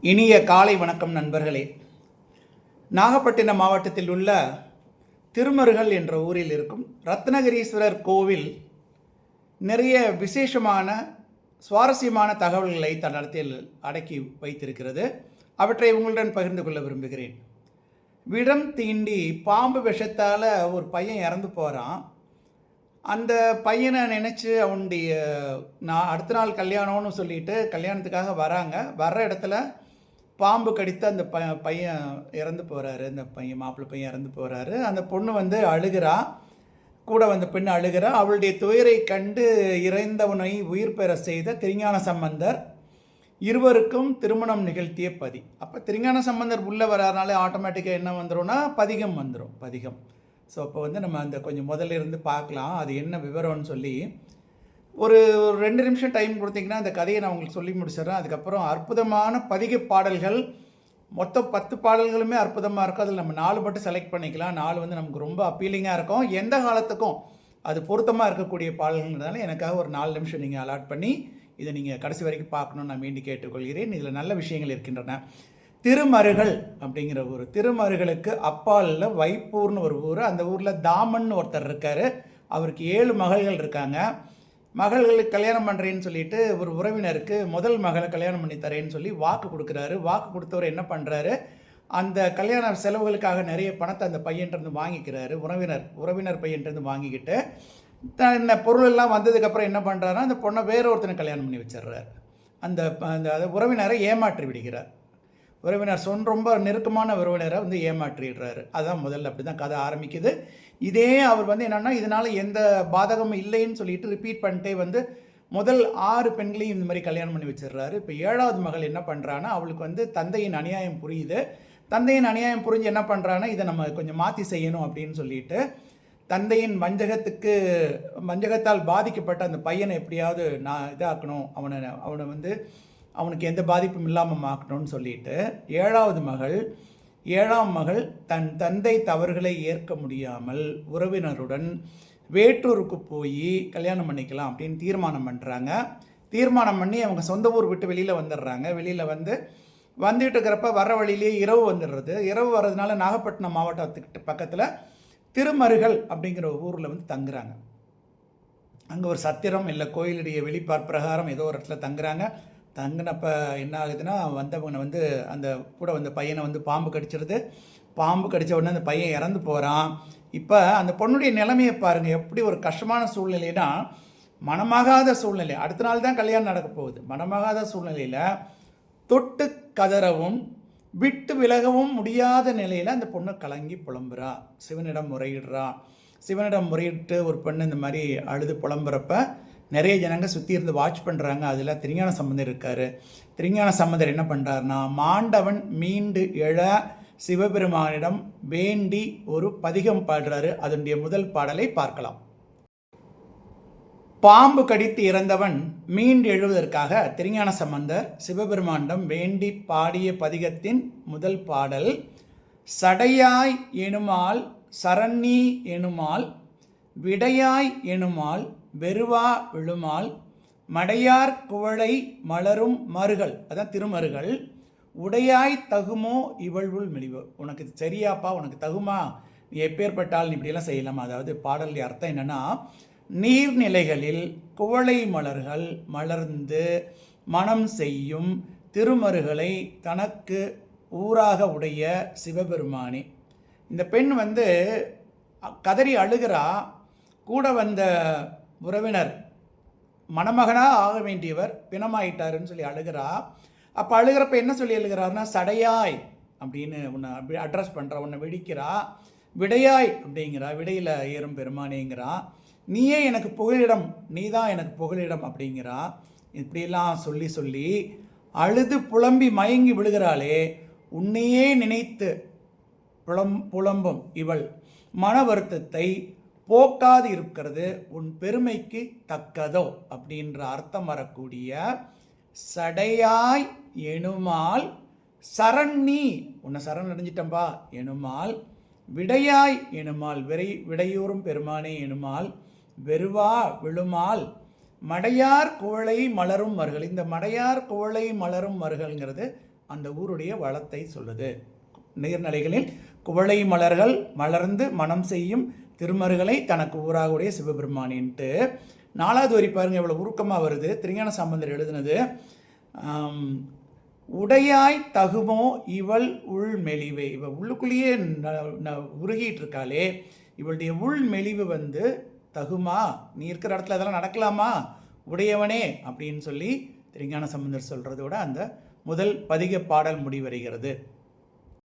இனிய காலை வணக்கம் நண்பர்களே. நாகப்பட்டினம் மாவட்டத்தில் உள்ள திருமருகல் என்ற ஊரில் இருக்கும் ரத்னகிரீஸ்வரர் கோவில் நிறைய விசேஷமான சுவாரஸ்யமான தகவல்களை தன்னடத்தில் அடக்கி வைத்திருக்கிறது. அவற்றை உங்களுடன் பகிர்ந்து கொள்ள விரும்புகிறேன். விடம் தீண்டி பாம்பு விஷத்தால் ஒரு பையன் இறந்து போகிறான். அந்த பையனை நினச்சி அவனுடைய அடுத்த நாள் கல்யாணம்னு சொல்லிட்டு கல்யாணத்துக்காக வராங்க. வர்ற இடத்துல பாம்பு கடித்து அந்த பையன் இறந்து போகிறாரு. அந்த மாப்பிள்ளை பையன் இறந்து போகிறாரு. அந்த பொண்ணு அழுகிறா, கூட வந்த பெண் அழுகிறா. அவளுடைய துயரை கண்டு இறைந்தவனை உயிர் பெற செய்த திருஞான சம்பந்தர் இருவருக்கும் திருமணம் நிகழ்த்திய பதி. அப்போ திருஞான சம்பந்தர் உள்ளே வராதனால ஆட்டோமேட்டிக்காக என்ன வந்துடும்னா பதிகம் வந்துடும். பதிகம். ஸோ அப்போ நம்ம அந்த கொஞ்சம் முதல்ல இருந்து பார்க்கலாம் அது என்ன விவரம்னு சொல்லி. ஒரு 2 நிமிஷம் டைம் கொடுத்தீங்கன்னா அந்த கதையை நான் உங்களுக்கு சொல்லி முடிச்சிடுறேன். அதுக்கப்புறம் அற்புதமான பதிக பாடல்கள், மொத்தம் 10 பாடல்களுமே அற்புதமாக இருக்கும். அதில் நம்ம 4 மட்டும் செலக்ட் பண்ணிக்கலாம். 4 நமக்கு ரொம்ப அப்பீலிங்காக இருக்கும். எந்த காலத்துக்கும் அது பொருத்தமாக இருக்கக்கூடிய பாடல்கள்னால எனக்காக ஒரு 4 நிமிஷம் நீங்கள் அலாட் பண்ணி இதை நீங்கள் கடைசி வரைக்கும் பார்க்கணுன்னு நான் வேண்டி கேட்டுக்கொள்கிறேன். இதில் நல்ல விஷயங்கள் இருக்கின்றன. திருமருகல் அப்படிங்கிற ஊர். திருமருகலுக்கு அப்பாலில் வைப்பூர்னு ஒரு ஊர். அந்த ஊரில் தாமன் ஒருத்தர் இருக்கார். அவருக்கு 7 மகள்கள் இருக்காங்க. மகள்களுக்கு கல்யாணம் பண்ணுறேன்னு சொல்லிட்டு ஒரு உறவினருக்கு முதல் மகளை கல்யாணம் பண்ணி தரேன்னு சொல்லி வாக்கு கொடுக்குறாரு. வாக்கு கொடுத்தவர் என்ன பண்ணுறாரு, அந்த கல்யாண செலவுகளுக்காக நிறைய பணத்தை அந்த பையன்கிட்ட வாங்கிக்கிறாரு. உறவினர் பையன்கிட்ட வாங்கிக்கிட்டு இந்த பொருள் எல்லாம் வந்ததுக்கப்புறம் என்ன பண்ணுறாருன்னா அந்த பொண்ணை வேற ஒருத்தனை கல்யாணம் பண்ணி வச்சிடுறாரு. அந்த உறவினரை ஏமாற்றி விடுகிறார். உறவினர் ரொம்ப நெருக்கமான உறவினரை ஏமாற்றிடுறாரு. அதுதான் முதல்ல அப்படி தான் கதை ஆரம்பிக்குது. இதே அவர் என்னென்னா இதனால் எந்த பாதகமும் இல்லைன்னு சொல்லிட்டு ரிப்பீட் பண்ணிட்டே முதல் 6 பெண்களையும் இந்த மாதிரி கல்யாணம் பண்ணி வச்சிடுறாரு. இப்போ 7வது மகள் என்ன பண்ணுறான்னா அவளுக்கு தந்தையின் அநியாயம் புரியுது. தந்தையின் அநியாயம் புரிஞ்சு என்ன பண்ணுறான்னா இதை நம்ம கொஞ்சம் மாற்றி செய்யணும் அப்படின்னு சொல்லிட்டு தந்தையின் வஞ்சகத்தால் பாதிக்கப்பட்ட அந்த பையனை எப்படியாவது நான் இதாக்கணும், அவனுக்கு எந்த பாதிப்பும் இல்லாமல் மாக்கணும்னு சொல்லிட்டு 7ஆம் மகள் தன் தந்தை தவறுகளை ஏற்க முடியாமல் உறவினருடன் வேட்டூருக்கு போய் கல்யாணம் பண்ணிக்கலாம் அப்படின்னு தீர்மானம் பண்ணுறாங்க. தீர்மானம் பண்ணி அவங்க சொந்த ஊர் விட்டு வெளியில் வந்துடுறாங்க. வெளியில் வந்துட்டு இருக்கிறப்ப வர வழியிலேயே இரவு வந்துடுறது. இரவு வர்றதுனால நாகப்பட்டினம் மாவட்டத்துக்கிட்ட பக்கத்தில் திருமருகல் அப்படிங்கிற ஊரில் தங்குறாங்க. அங்கே ஒரு சத்திரம் இல்லை கோயிலுடைய வெளிப்பார் பிரகாரம் ஏதோ ஒரு இடத்துல தங்குறாங்க. தங்கினப்போ என்ன ஆகுதுன்னா வந்தவங்க அந்த கூட வந்த பையனை பாம்பு கடிச்சிருது. பாம்பு கடித்த உடனே அந்த பையன் இறந்து போகிறான். இப்போ அந்த பொண்ணுடைய நிலைமையை பாருங்கள், எப்படி ஒரு கஷ்டமான சூழ்நிலைனா, மனமாகாத சூழ்நிலை. அடுத்த நாள் தான் கல்யாணம் நடக்க போகுது. மனமாகாத சூழ்நிலையில் தொட்டு கதறவும் விட்டு விலகவும் முடியாத நிலையில் அந்த பொண்ணு கலங்கி புலம்புறா. சிவனிடம் முறையிடுறா. சிவனிடம் முறையிட்டு ஒரு பெண்ணு இந்த மாதிரி அழுது புலம்புறப்ப நிறைய ஜனங்க சுற்றி இருந்து வாட்ச் பண்ணுறாங்க. அதில் திருஞான சம்பந்தர் இருக்கார். திருஞான சம்பந்தர் என்ன பண்ணுறாருனா மாண்டவன் மீண்டு எழ சிவபெருமானிடம் வேண்டி ஒரு பதிகம் பாடுறாரு. அதனுடைய முதல் பாடலை பார்க்கலாம். பாம்பு கடித்து இறந்தவன் மீண்டு எழுவதற்காக திருஞான சம்பந்தர் சிவபெருமானிடம் வேண்டி பாடிய பதிகத்தின் முதல் பாடல். சடையாய் எனுமால் சரண்ணி எனுமால் விடையாய் எனுமால் வெறுவா விழுமால் மடையார் குவளை மலரும் மருகல், அதான் திருமருகல். உடையாய் தகுமோ இவள்வுள் மெலிவோ, உனக்கு சரியாப்பா, உனக்கு தகுமா, நீ எப்பேற்பட்டால் நீ இப்படியெல்லாம் செய்யலாமா. அதாவது பாடலுடைய அர்த்தம் என்னென்னா, நீர்நிலைகளில் குவளை மலர்கள் மலர்ந்து மனம் செய்யும் திருமருகலை தனக்கு ஊராக உடைய சிவபெருமானே. இந்த பெண் கதறி அழுகிறா. கூட வந்த உறவினர் மணமகனாக ஆக வேண்டியவர் பிணமாயிட்டாருன்னு சொல்லி அழுகிறா. அப்போ அழுகிறப்ப என்ன சொல்லி அழுகிறாருன்னா சடையாய் அப்படின்னு உன்னை அப்படி அட்ரஸ் பண்ணுறா. உன்னை வெடிக்கிறா. விடையாய் அப்படிங்கிறா, விடையில் ஏறும் பெருமானேங்கிறா. நீயே எனக்கு புகலிடம், நீ தான் எனக்கு புகலிடம் அப்படிங்கிறா. இப்படியெல்லாம் சொல்லி சொல்லி அழுது புலம்பி மயங்கி விழுகிறாளே. உன்னையே நினைத்து புலம்பும் இவள் மன வருத்தத்தை போக்காது இருக்கிறது உன் பெருமைக்கு தக்கதோ அப்படின்ற அர்த்தம் வரக்கூடிய சடையாய் எனுமால் சரண்ணி, உன்னை சரண் அடைஞ்சிட்டம்பா எனுமால், விடையாய் எனுமால் விடையூறும் பெருமானே எனுமால், வெறுவா விழுமால் மடையார் குவளை மலரும் மருகல். இந்த மடையார் குவளை மலரும் மருகல்ங்கிறது அந்த ஊருடைய வளத்தை சொல்லுது. நீர்நிலைகளில் குவளை மலர்கள் மலர்ந்து மனம் செய்யும் திருமருகளை தனக்கு ஊராக உடைய சிவபெருமானின்ட்டு 4வது வரி பாருங்கள் எவ்வளோ உருக்கமாக வருது. திருஞான சம்பந்தர் எழுதுனது. உடையாய் தகுமோ இவள் உள் மெலிவே. இவள் உள்ளுக்குள்ளேயே உருகிட்டு இருக்காளே, இவளுடைய உள் மெலிவு தகுமா, நீ இருக்கிற இடத்துல அதெல்லாம் நடக்கலாமா உடையவனே அப்படின்னு சொல்லி திருஞான சம்பந்தர் சொல்கிறதோட அந்த முதல் பதிக பாடல் முடிவடைகிறது.